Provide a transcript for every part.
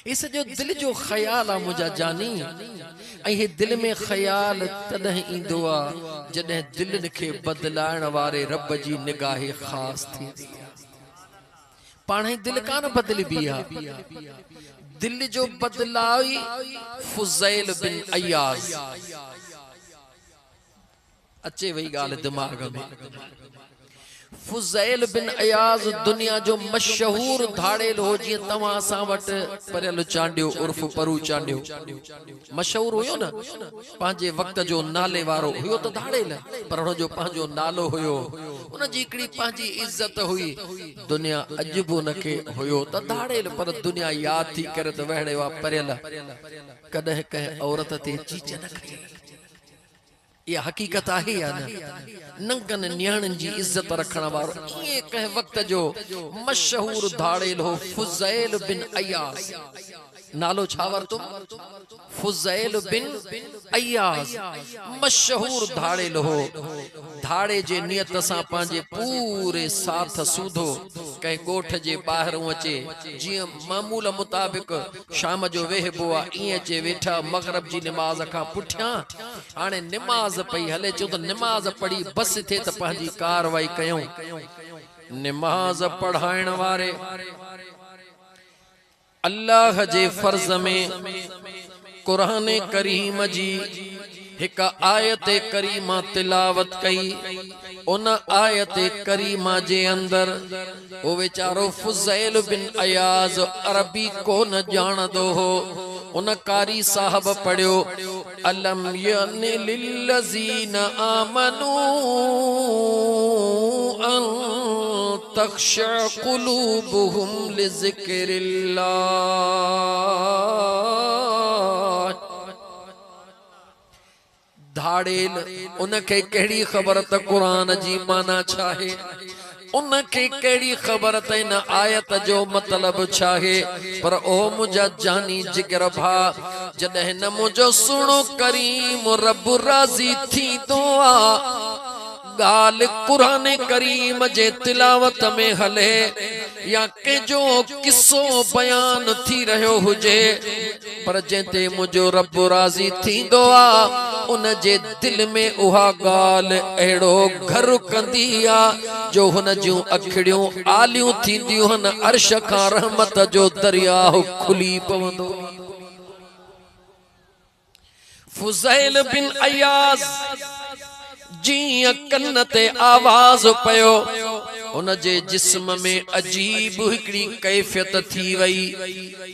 इस जो दिल जो ख्याल आ मुझा जानी ऐं दिल में ख्याल तॾहिं ईंदो आहे जॾहिं दिलनि खे बदलाइण वारे रब जी निगाह ख़ास थींदी आहे। पाण ई दिल कान बदलबी आहे। दिल जो बदलाई फुज़ैल बिन अयाज़ अचे वही गाल दिमाग में। फुज़ैल बिन अयाज़ दुनिया जो मशहूर धाड़ेल हो जी तवा सा वट परियल चांडियो उर्फ परू चांडियो मशहूर हुयो न पांजे वक्त जो नाले वारो हुयो तो धाड़ेल पर उन जो पांजो नालो हुयो उन जी एकड़ी पांजी इज्जत हुई दुनिया अजबो नके हुयो तो धाड़ेल पर दुनिया याद थी करे तो वहड़े वा परियल कदे कहे औरत ते चीच न खई। ये हकीकत है या न नंगन न्याणन जी इज्जत रखण वारो ये कह वक्त जो मशहूर धाड़ेल हो फुज़ैल बिन अयाज़ नालो छा वरतो फुज़ैल बिन अयाज़ मशहूर धाड़ेल हो। धाड़े जे नियत सा पांजे पूरे साथ सूधो कहीं गोठ जे बाहरों अचे जी मामूल मुताबिक शाम जो वेहबो आ इए चे वेठा मगरब जी नमाज का पुठिया हाने नमाज पई हले चो तो नमाज पढ़ी बस थे तो पांजी कारवाई कयूं। नमाज पढ़ाइण वारे अल्लाह जे फर्ज में कुरान करीम जी एक आयत करीमा तिलावत कई। उन आयत करीमा जे अंदर वो बेचारो फुज़ैल बिन अयाज़ अरबी को न जानदो हो उन कारी साहब पढ़ियो अलम यनि लिल्लज़ीना आमनू अन तख्शअ क़ुलूबुहुम लिज़िक्रिल्लाह। धाड़ेल उनके केड़ी खबर त कुरान जी माना छाहे उनके केड़ी खबर त इन आयत जो मतलब छाहे पर ओ मुझा जानी जिगर भा जॾहिं न मुझो सुणो करीम रब राज़ी थी तो आ गाल कुरान करीम जे तिलावत में हले या के जो किस्सो बयान थी रहो हुजे पर जेते मुझो रब राज़ी थींदो आ उन जे दिल में उहा गाल एड़ो घर कंदी आ जो हुन जूं अखड़ियों आलियूं थींदियूं हन अर्श खां रहमत जो दरिया खुली पवंदो। फुज़ैल बिन अयाज़ जी कन ते आवाज पयो उन जे जिस्म में अजीब हिकड़ी कैफियत थी वई।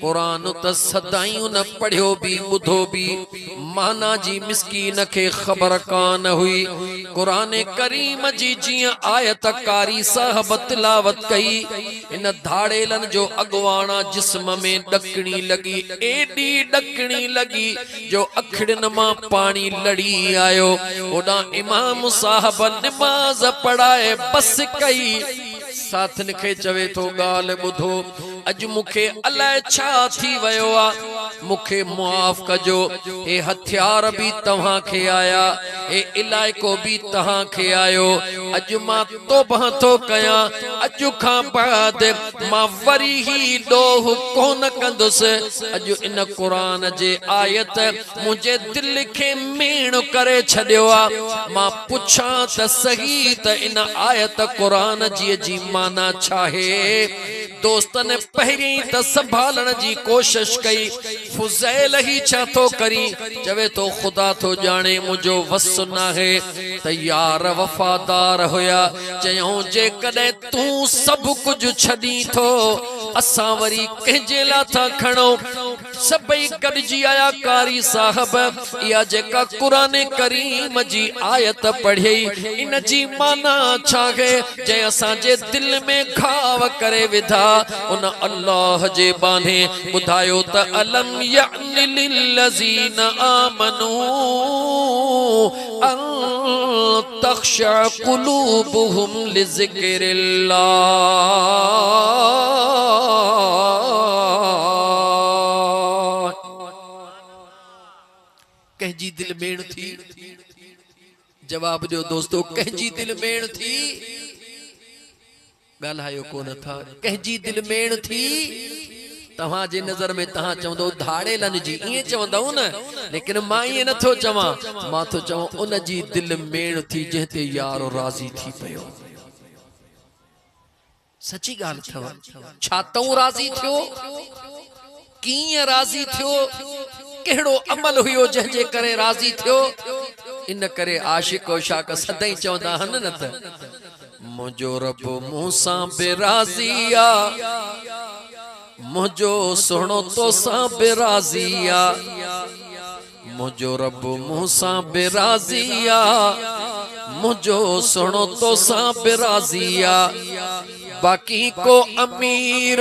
कुरान त सदायूं न पढ़ियो भी बुधो भी माना जी मिस्कीन के खबर कान हुई। कुरान करीम जी जी आयत कारी साहब तिलावत कई इन धाड़ेलन जो अगवाना जिस्म में डकनी लगी एडी डकनी लगी जो अखड़न मां पानी लड़ी आयो। ओडा इमाम साहब नमाज पढ़ाए बस कई साथन के चवे तो गाल बुधो अज मुखे अलाए छा थी वयो आ मुखे मुआफ कजो ए हथियार भी तव्हां के आया ए इलाइको भी तव्हां के आयो अज मां तौबा तो कया अज खां बाद मां वरी ही डोह कोन कंदुस। अज इन कुरान जे आयत मुझे दिल के मेण करे छड्यो आ मां पुछा त सही त इन आयत कुरान जी माना छाहे। दोस्तन पहिरी त संभालण जी कोशिश कई फुज़ैल ही छा तो करी चवे तो खुदा तो जाने मुझो वस ना है तैयार वफादार होया चयो जे कदे तू सब कुछ छड़ी थो असा वरी कहजे ला था खणो सबई गडजी आया कारी साहब या जेका कुरान करीम जी आयत पढ़ी इन जी माना छा है जे असा जे दिल में घाव करे विधा उन अल्लाह जे बाने बुधायो त अलम यअनि लिल्लज़ीना आमनू अन तख्शअ क़ुलूबुहुम लिज़िक्रिल्लाह। कहजी दिल मेण थी जवाब दियो दोस्तों कहजी दिल मेण थी गाल्हायो कोन था कहजी दिल मेण थी तव्हां जे नज़र में तव्हां चवंदो धाड़ेलन जी इएं चवंदव न, लेकिन मां इएं नथो चवां, मां थो चवां उन जी दिल मेण थी जंहिं ते यार राज़ी थी पियो। सची ॻाल्हि अथव। छा तूं राज़ी थियो, कीअं राज़ी थियो, कहिड़ो अमल हुयो जंहिंजे करे राज़ी थियो। इन करे आशिक शाक सदाई चवंदा आहिनि न त मुंहिंजो रब मूंसां बेराज़ी आ, मुंहिंजो सुहिणो तोसां बेराज़ी आ, मुंहिंजो रब मूंसां बेराज़ी आ, मुंहिंजो सुहिणो तोसां बेराज़ी आ। बाकी को अमीर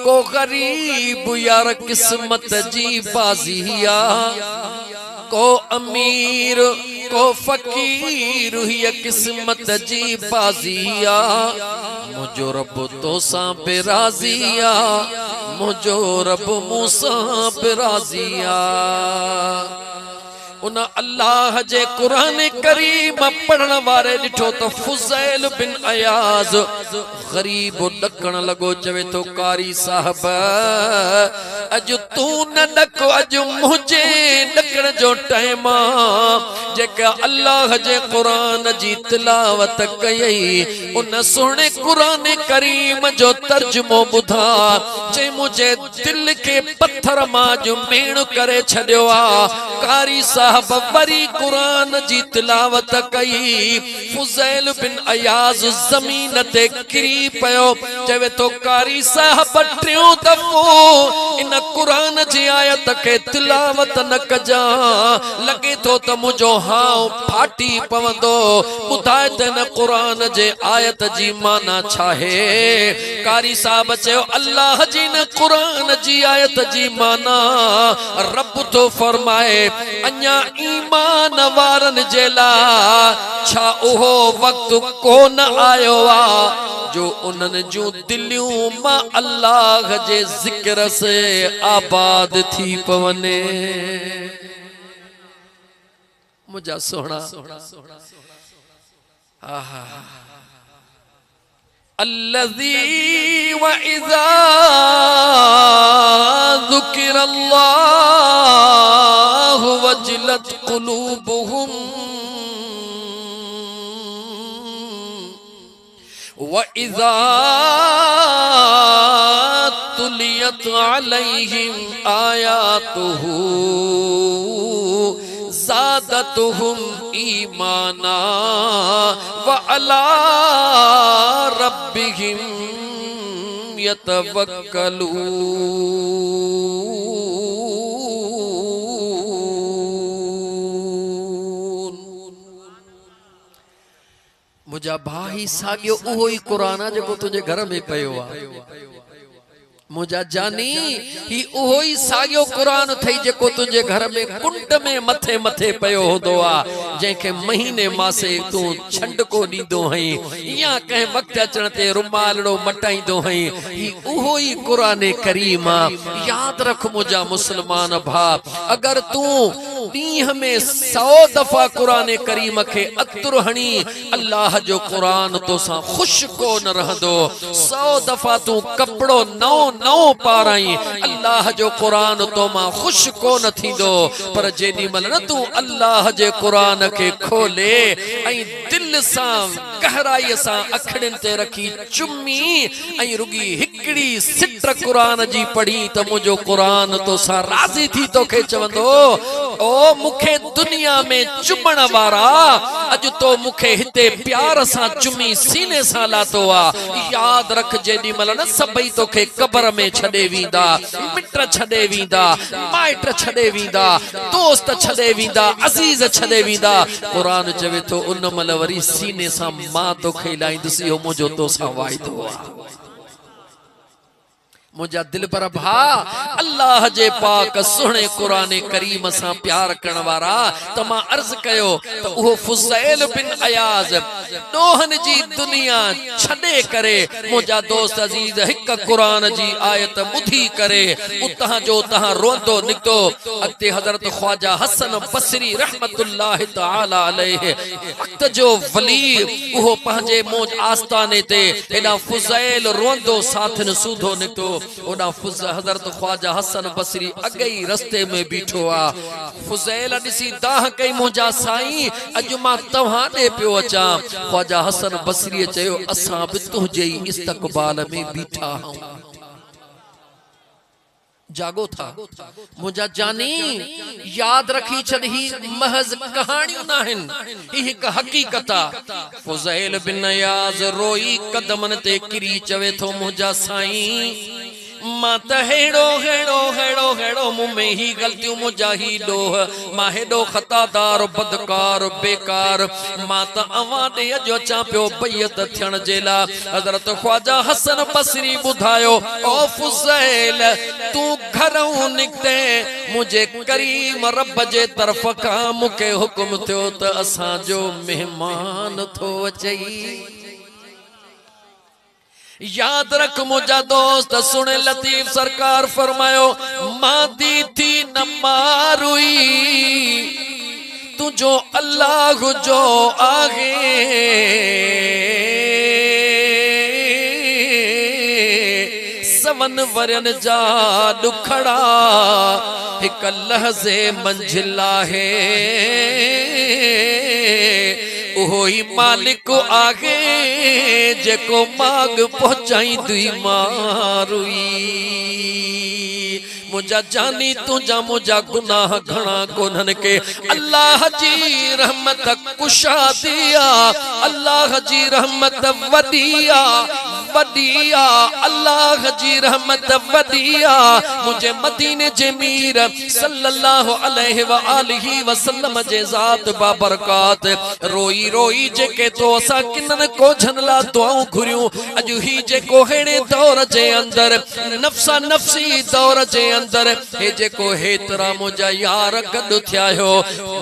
को गरीब यार किस्मत जी बाज़ी आ, को अमीर को फकीर ये किस्मत जी बाज़ी आ। मुझो रब तोसां बेराज़ी आ, मुझो रब मूंसां बेराज़ी आ। उन अल्लाह जे कुरान करीम पढ़ण वारे ॾिठो तो फुज़ैल बिन अयाज़ गरीब ॾकण लॻो, चवे तो कारी साहब अज तू न ॾक, अज मुझे ॾकण जो टाइम आ। जेका अल्लाह जे कुरान जी तिलावत कयई उन सुहिणे कुरान करीम जो तर्जुमो ॿुधा, जे मुझे दिल के पत्थर मां जो मेण करे छॾियो आ। कारी साहब वरी कुरान जी तिलावत कई, फुज़ैल बिन अयाज़ ज़मीन ते किरी पियो, चवे तो कारी साहब टियों दफ़ो इन कुरान जी आयत के तिलावत न कजा, लगे तो त मुझो हाउ फाटी पवंदो। ॿुधाए त न कुरान जे आयत जी माना छा है। कारी साहब चयो अल्लाह जी न कुरान जी आयत जी माना रब तो फरमाए अञा ईमान वारन जे लाइ छा उहो वक्त कोन आयो आ जो उन्हनि जूं दिलियूं मां अल्लाह जे ज़िक्र से आबाद थी पवने। मुझा सोहना अल्लज़ी व इज़ा ज़ुकिरल्लाहु वजलत क़ुलूबुहुम व इज़ा तुलियत अलैहिम आयातुहु ज़ादतुहुम ईमाना व अला रब्बिहिम यतवक्कलून। मुझा भाई सागियो उहो ही कुरान आहे जेको तुझे घर में पयो आहे। मुझा जानी ही उहो ही सागियो कुरान थई जेको तुझे घर में कुंड में मथे मथे पयो होदो आ, जंहिंखे महीने मासे तू छंड को ॾींदो हई या कंहिं वक्त अचण ते रुमालड़ो मटाईंदो हई। ही उहो ही कुरान करीम आ। याद रख मुझा मुसलमान भा, अगर तू ॾींहं में 100 दफ़ा कुरान करीम खे अतुर हणी अल्लाह जो कुरान तोसां ख़ुश कोन रहंदो। 100 दफ़ा तू कपड़ो नओ पाराई अल्लाह जो कुरान तो मां ख़ुश कोन थींदो। पर जेॾी महिल न तू अल्लाह जे कुरान खे खोले ऐं दिल सां गहराई सां अखड़िन ते रखी चुमी ऐं रुगी हिकड़ी सिट कुरान जी पढ़ी त मुझो कुरान तोसां राज़ी थी तोखे चवंदो ओ मुखे दुनिया में चुमण वारा अज तो मुखे हिते प्यार सां चुमी सीने सां लातो आ। याद रख जेॾी महिल न सभई तोखे कब्र में छॾे वींदा, मिट छॾे वींदा, माइट छॾे वींदा, दोस्त छॾे वींदा, अज़ीज़ छॾे वींदा, कुरान चवे तो उन महिल वरी सीने सां मां तोखे लाईंदुसि, इहो मुंहिंजो तोसां वाइदो आहे। मुझा दिल पर भा अल्लाह जे पाक सुहणे कुरान करीम सां प्यार करण वारा त मां अर्ज कयो त उहो फुज़ैल बिन अयाज़ दोहन जी दुनिया छड़े करे मुझा दोस्त अजीज हिक कुरान जी आयत बुधी करे उतहा जो तहा रोंदो निकतो अते हजरत ख्वाजा हसन बसरी रहमतुल्लाह तआला अलैहि वक्त जो वली वो पंजे मौज आस्ताने ते एडा फुज़ैल रोंदो साथन सूधो निकतो ओडा हजरत ख्वाजा हसन बसरी अगई रस्ते में बीठो आ फुज़ैल दिसी दाह कई मुझा साईं अज मां तव्हां दे पियो अचा ख्वाजा हसन बसरी चयो असां भी तुझे इस्तकबाल में बीठा हूं जागो था मुझा जानी याद रखी छही महज कहानियों नाहिन ही एक हकीकत फुज़ैल बिन अयाज़ रोई कदमन ते किरी चवे थो मुझा साईं मां त हेड़ो हेड़ो हेड़ो हेड़ो मुंह में ही गलतियों मुझा ही डोह मां हेड़ो खतादार बदकार बेकार मां त अवां दे जो चा पियो बैयत थियण जे ला हजरत ख्वाजा हसन बसरी बुधायो ओ फुज़ैल तू घरों निकते मुझे करीम रब जे तरफ का मुके हुक्म थियो त असा जो मेहमान थो अचई याद रख मुझा दोस्त सुने लतीफ सरकार फरमायो मादी थी न मारुई तुझो अल्लाह जो आगे सवन वरन जा दुखड़ा एक लहज़े मंजिला है ओही मालिक आगे जेको माग पहुंचाई दुई मारुई मुझा जानी तुझा मुझा गुनाह घना कोन्हन के अल्लाह जी रहमत कुशा दिया अल्लाह जी रहमत वदिया वदिया अल्लाह जी रहमत वदिया मुझे मदीने जे मीर सल्लल्लाहु अलैहि व आलिहि वसल्लम जे जात बाबरकात रोई रोई जेके तो असा किनन को झनला दुआऊं घुरियूं अज ही जेको हेड़े दौर जे अंदर नफ्सा नफ्सी दौर जे अंदर हे जेको हेतरा मुझा यार गड थिया हो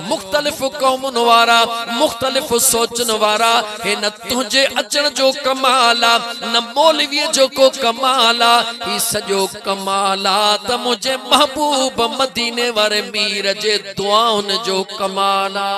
मुख्तलिफ कौमन वारा मुख्तलिफ सोचन वारा हे न तुझे अचन जो कमाला न मौलवी जो को कमाला ही सजो कमाला त मुझे महबूब मदीने वारे मीर जे दुआउन जो कमाला